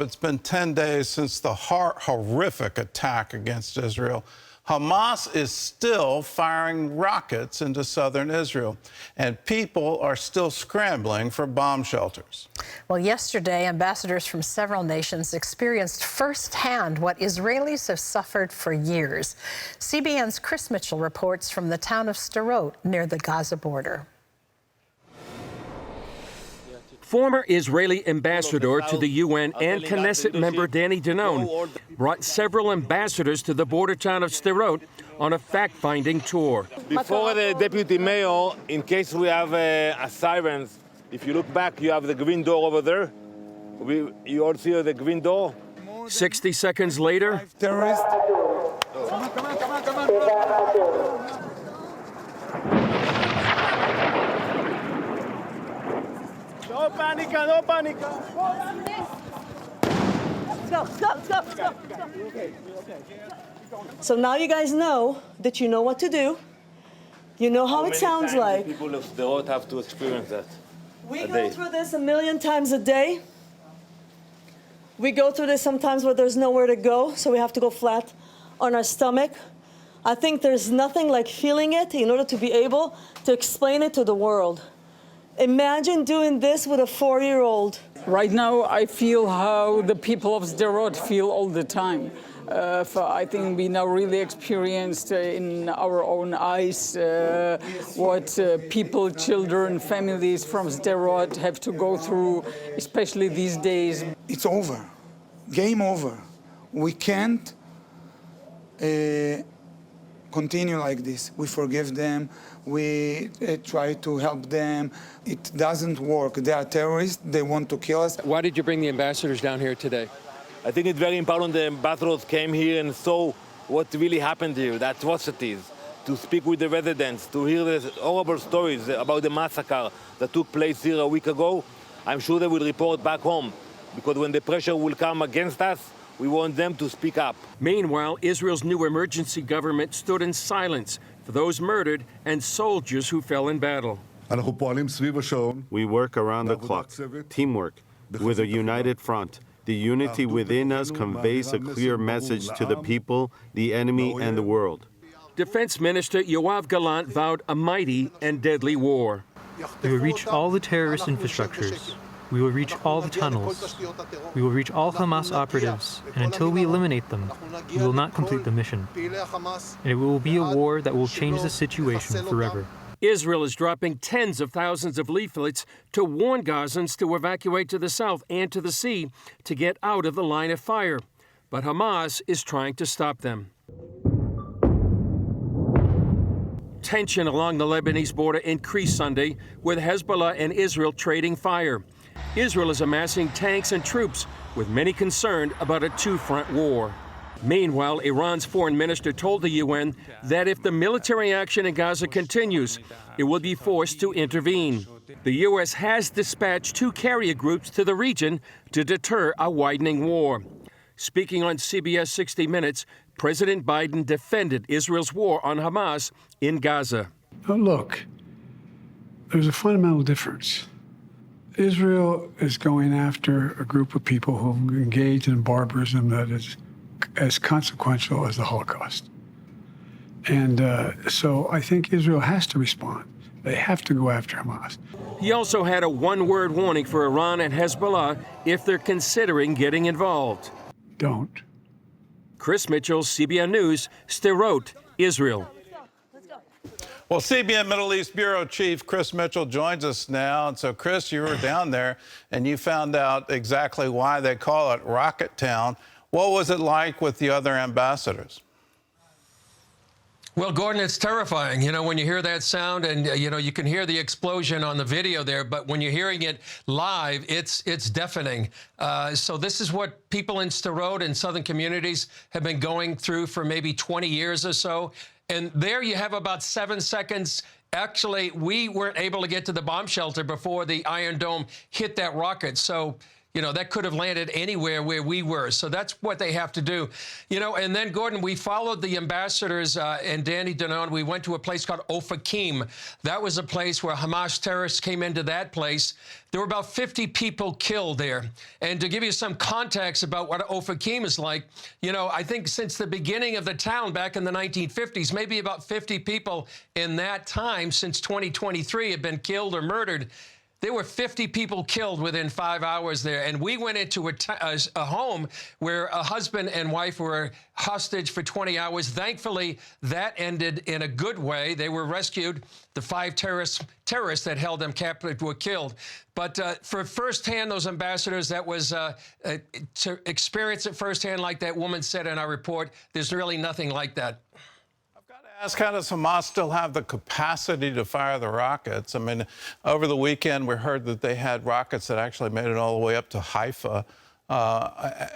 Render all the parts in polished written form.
It's been 10 days since the horrific attack against Israel. Hamas is still firing rockets into southern Israel, and people are still scrambling for bomb shelters. Well, yesterday, ambassadors from several nations experienced firsthand what Israelis have suffered for years. CBN's Chris Mitchell reports from the town of Sderot near the Gaza border. Former Israeli ambassador to the UN and Knesset member Danny Danon brought several ambassadors to the border town of Sderot on a fact-finding tour. Before the deputy mayor, in case we have a sirens, if you look back, you have the green door over there. You all see the green door? 60 seconds later, Terrorists. Come on. No panic, no panic. Let's go. So now you guys know that you know what to do. You know how it sounds like. People of Sderot have to experience that. We go through this 1,000,000 times a day. We go through this sometimes where there's nowhere to go, so we have to go flat on our stomach. I think there's nothing like feeling it in order to be able to explain it to the world. Imagine doing this with a 4-year-old. Right now, I feel how the people of Sderot feel all the time. I think we now really experienced in our own eyes what people, children, families from Sderot have to go through, especially these days. It's over. Game over. We can't continue like this. We forgive them. We try to help them. It doesn't work. They are terrorists. They want to kill us. Why did you bring the ambassadors down here today? I think it's very important the ambassadors came here and saw what really happened here, the atrocities, to speak with the residents, to hear the horrible stories about the massacre that took place here a week ago. I'm sure they will report back home, because when the pressure will come against us, we want them to speak up. Meanwhile, Israel's new emergency government stood in silence for those murdered and soldiers who fell in battle. We work around the clock, teamwork, with a united front. The unity within us conveys a clear message to the people, the enemy, and the world. Defense Minister Yoav Gallant vowed a mighty and deadly war. We will reach all the terrorist infrastructures. We will reach all the tunnels. We will reach all Hamas operatives, and until we eliminate them, we will not complete the mission. And it will be a war that will change the situation forever. Israel is dropping tens of thousands of leaflets to warn Gazans to evacuate to the south and to the sea to get out of the line of fire. But Hamas is trying to stop them. Tension along the Lebanese border increased Sunday, with Hezbollah and Israel trading fire. Israel is amassing tanks and troops, with many concerned about a two-front war. Meanwhile, Iran's foreign minister told the UN that if the military action in Gaza continues, it will be forced to intervene. The U.S. has dispatched 2 carrier groups to the region to deter a widening war. Speaking on CBS 60 Minutes, President Biden defended Israel's war on Hamas in Gaza. Now look, there's a fundamental difference. Israel is going after a group of people who engage in barbarism that is as consequential as the Holocaust. And so I think Israel has to respond. They have to go after Hamas. He also had a one-word warning for Iran and Hezbollah if they're considering getting involved. Don't. Chris Mitchell, CBN News, Sderot, Israel. Well, CBN Middle East Bureau Chief Chris Mitchell joins us now. And so, Chris, you were down there and you found out exactly why they call it Rocket Town. What was it like with the other ambassadors? Well, Gordon, it's terrifying. You know, when you hear that sound and, you know, you can hear the explosion on the video there, but when you're hearing it live, it's deafening. So this is what people in Sderot and southern communities have been going through for maybe 20 years or so. And there you have about 7 seconds. Actually, we weren't able to get to the bomb shelter before the Iron Dome hit that rocket. So, You know, that could have landed anywhere where we were. So that's what they have to do. You know, and then, Gordon, we followed the ambassadors and Danny Danon. We went to a place called Ofakim. That was a place where Hamas terrorists came into that place. There were about 50 people killed there. And to give you some context about what Ofakim is like, you know, I think since the beginning of the town back in the 1950s, maybe about 50 people in that time since 2023 have been killed or murdered. There were 50 people killed within 5 hours there. And we went into a home where a husband and wife were hostage for 20 hours. Thankfully, that ended in a good way. They were rescued. The 5 terrorists that held them captive were killed. But for firsthand, those ambassadors, that was to experience it firsthand, like that woman said in our report, there's really nothing like that. Ask, how does Hamas still have the capacity to fire the rockets? I mean, over the weekend, we heard that they had rockets that actually made it all the way up to Haifa. Are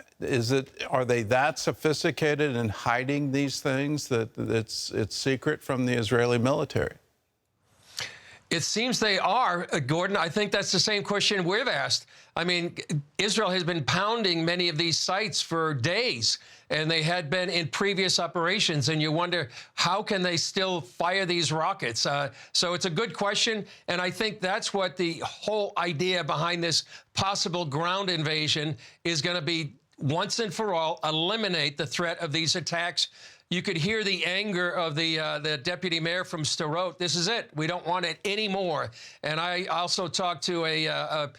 they that sophisticated in hiding these things that it's secret from the Israeli military? It seems they are, Gordon. I think that's the same question we've asked. I mean, Israel has been pounding many of these sites for days, and they had been in previous operations, and you wonder, how can they still fire these rockets? So it's a good question, and I think that's what the whole idea behind this possible ground invasion is going to be, once and for all, eliminate the threat of these attacks. You could hear the anger of the deputy mayor from Sderot. This is it. We don't want it anymore. And I also talked to a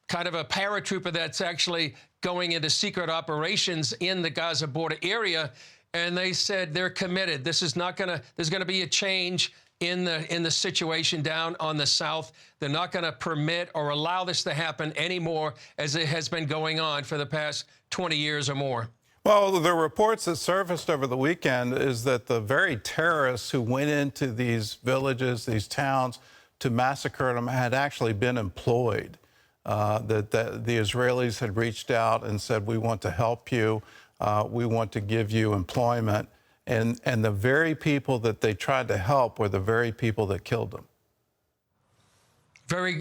kind of a paratrooper that's actually going into secret operations in the Gaza border area, and they said they're committed. This is not gonna. There's going to be a change in the situation down on the south. They're not going to permit or allow this to happen anymore, as it has been going on for the past 20 years or more. Well, the reports that surfaced over the weekend is that the very terrorists who went into these villages, these towns, to massacre them had actually been employed. That the Israelis had reached out and said, we want to help you, we want to give you employment. And the very people that they tried to help were the very people that killed them.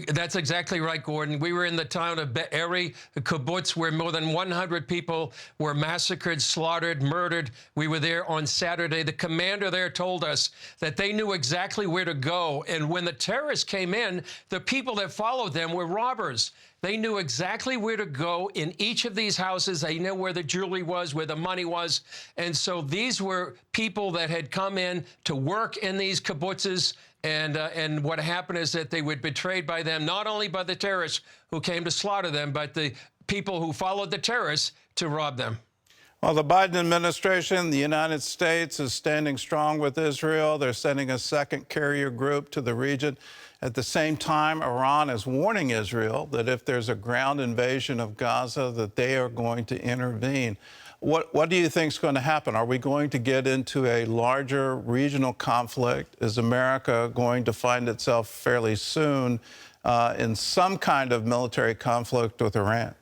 That's exactly right, Gordon. We were in the town of Be'eri, a kibbutz, where more than 100 people were massacred, slaughtered, murdered. We were there on Saturday. The commander there told us that they knew exactly where to go. And when the terrorists came in, the people that followed them were robbers. They knew exactly where to go in each of these houses. They knew where the jewelry was, where the money was. And so these were people that had come in to work in these kibbutzes. And what happened is that they were betrayed by them, not only by the terrorists who came to slaughter them, but the people who followed the terrorists to rob them. Well, the Biden administration, the United States, is standing strong with Israel. They're sending a second carrier group to the region. At the same time, Iran is warning Israel that if there's a ground invasion of Gaza, that they are going to intervene. What do you think is going to happen? Are we going to get into a larger regional conflict? Is America going to find itself fairly soon in some kind of military conflict with Iran?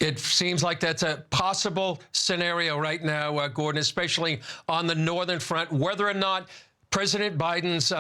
It seems like that's a possible scenario right now, Gordon, especially on the northern front. Whether or not President Biden's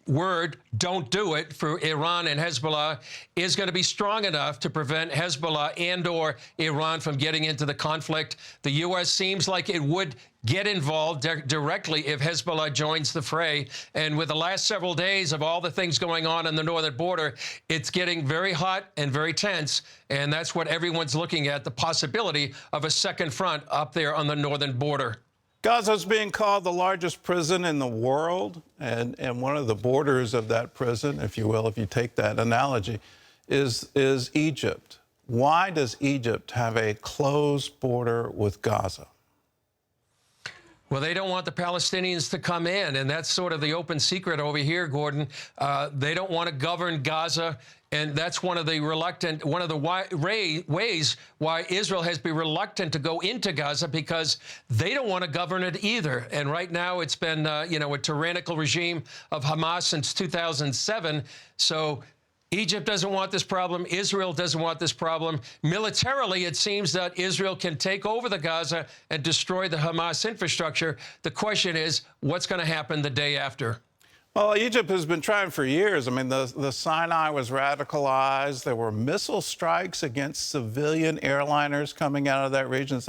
word, don't do it, for Iran and Hezbollah is going to be strong enough to prevent Hezbollah and or Iran from getting into the conflict. The U.S. seems like it would get involved directly if Hezbollah joins the fray. And with the last several days of all the things going on the northern border, it's getting very hot and very tense. And that's what everyone's looking at, the possibility of a second front up there on the northern border. Gaza is being called the largest prison in the world, and one of the borders of that prison, if you will, if you take that analogy, is Egypt. Why does Egypt have a closed border with Gaza? Well, they don't want the Palestinians to come in, and that's sort of the open secret over here, Gordon. They don't want to govern Gaza, and that's one of the ways why Israel has been reluctant to go into Gaza, because they don't want to govern it either. And right now, it's been a tyrannical regime of Hamas since 2007. So Egypt doesn't want this problem. Israel doesn't want this problem. Militarily, it seems that Israel can take over the Gaza and destroy the Hamas infrastructure. The question is, what's going to happen the day after? Well, Egypt has been trying for years. I mean, the Sinai was radicalized. There were missile strikes against civilian airliners coming out of that region.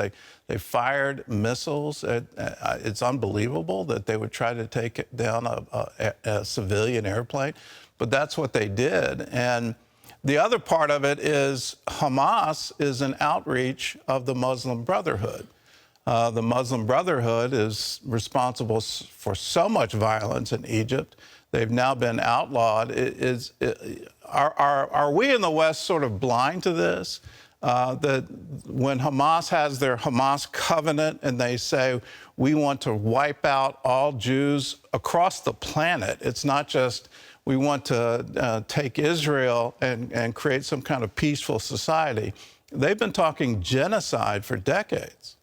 They fired missiles. It's unbelievable that they would try to take down a civilian airplane, but that's what they did. And the other part of it is Hamas is an outreach of the Muslim Brotherhood. The Muslim Brotherhood is responsible for so much violence in Egypt. They've now been outlawed. Are we in the West sort of blind to this? That when Hamas has their Hamas covenant and they say, we want to wipe out all Jews across the planet, it's not just we want to take Israel and create some kind of peaceful society. They've been talking genocide for decades.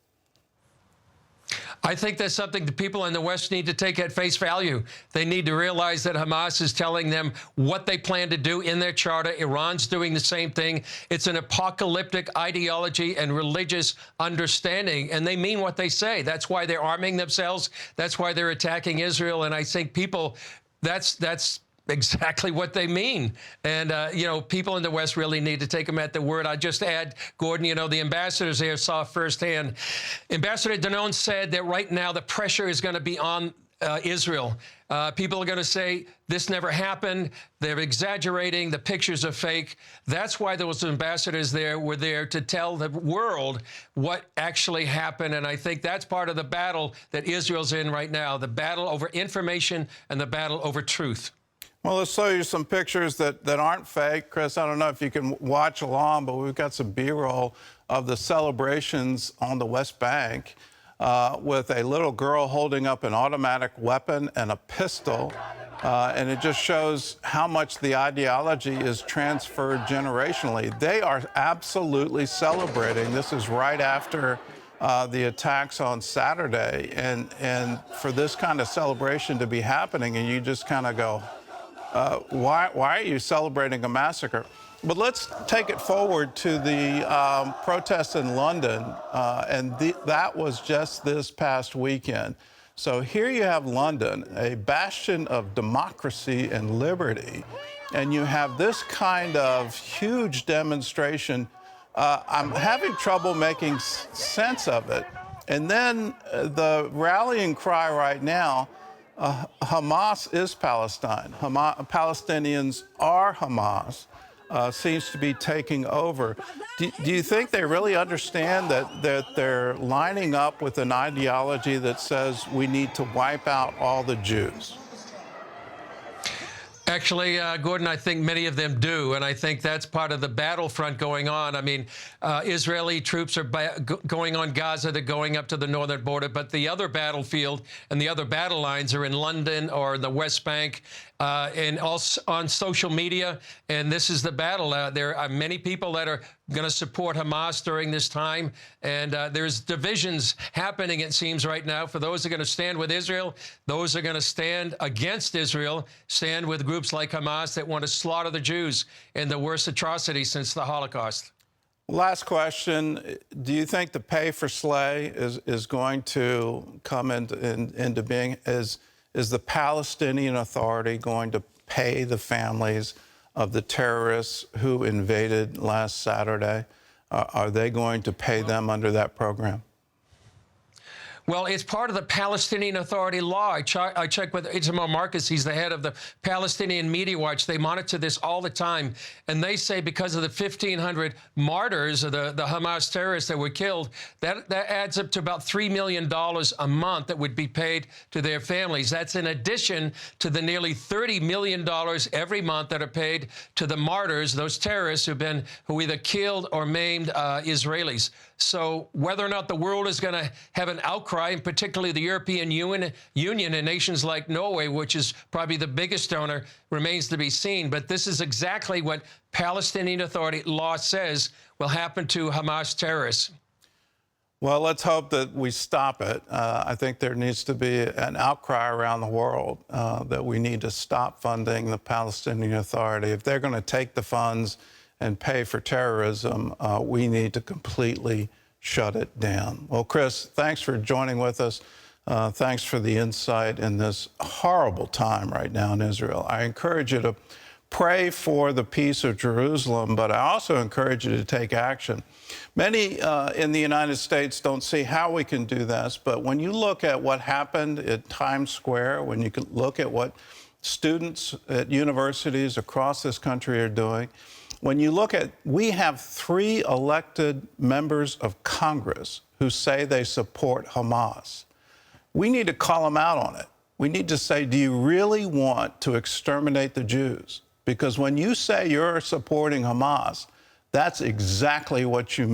I think that's something the people in the West need to take at face value. They need to realize that Hamas is telling them what they plan to do in their charter. Iran's doing the same thing. It's an apocalyptic ideology and religious understanding, and they mean what they say. That's why they're arming themselves. That's why they're attacking Israel. And I think people, that's exactly what they mean. And, people in the West really need to take them at the word. I just add, Gordon, the ambassadors there saw firsthand. Ambassador Danon said that right now the pressure is going to be on Israel. People are going to say, this never happened. They're exaggerating. The pictures are fake. That's why those ambassadors were there to tell the world what actually happened. And I think that's part of the battle that Israel's in right now, the battle over information and the battle over truth. Well, let's show you some pictures that aren't fake. Chris, I don't know if you can watch along, but we've got some B-roll of the celebrations on the West Bank with a little girl holding up an automatic weapon and a pistol. And it just shows how much the ideology is transferred generationally. They are absolutely celebrating. This is right after the attacks on Saturday. And for this kind of celebration to be happening, and you just kind of go, why are you celebrating a massacre? But let's take it forward to the protests in London, and that was just this past weekend. So here you have London, a bastion of democracy and liberty, and you have this kind of huge demonstration. I'm having trouble making sense of it. And then the rallying cry right now, Hamas is Palestine. Palestinians are Hamas. Seems to be taking over. Do you think they really understand that they're lining up with an ideology that says we need to wipe out all the Jews? Actually, Gordon, I think many of them do, and I think that's part of the battlefront going on. I mean, Israeli troops are going on Gaza. They're going up to the northern border, but the other battlefield and the other battle lines are in London or the West Bank, and also on social media. And this is the battle. There are many people that are going to support Hamas during this time. And there's divisions happening, it seems, right now. For those who are going to stand with Israel, those are going to stand against Israel, stand with groups like Hamas that want to slaughter the Jews in the worst atrocity since the Holocaust. Last question. Do you think the pay for slay is going to come into being? Is the Palestinian Authority going to pay the families of the terrorists who invaded last Saturday? Are they going to pay them under that program? Well, it's part of the Palestinian Authority law. I checked with Itamar Marcus. He's the head of the Palestinian Media Watch. They monitor this all the time. And they say because of the 1,500 martyrs of the Hamas terrorists that were killed, that adds up to about $3 million a month that would be paid to their families. That's in addition to the nearly $30 million every month that are paid to the martyrs, those terrorists who either killed or maimed Israelis. So whether or not the world is going to have an outcry, and particularly the European Union and nations like Norway, which is probably the biggest donor, remains to be seen. But this is exactly what Palestinian Authority law says will happen to Hamas terrorists. Well, let's hope that we stop it. I think there needs to be an outcry around the world that we need to stop funding the Palestinian Authority. If they're going to take the funds and pay for terrorism, we need to completely shut it down. Well, Chris, thanks for joining with us. Thanks for the insight in this horrible time right now in Israel. I encourage you to pray for the peace of Jerusalem, but I also encourage you to take action. Many in the United States don't see how we can do this, but when you look at what happened at Times Square, when you look at what students at universities across this country are doing, when you look at, we have 3 elected members of Congress who say they support Hamas. We need to call them out on it. We need to say, do you really want to exterminate the Jews? Because when you say you're supporting Hamas, that's exactly what you mean.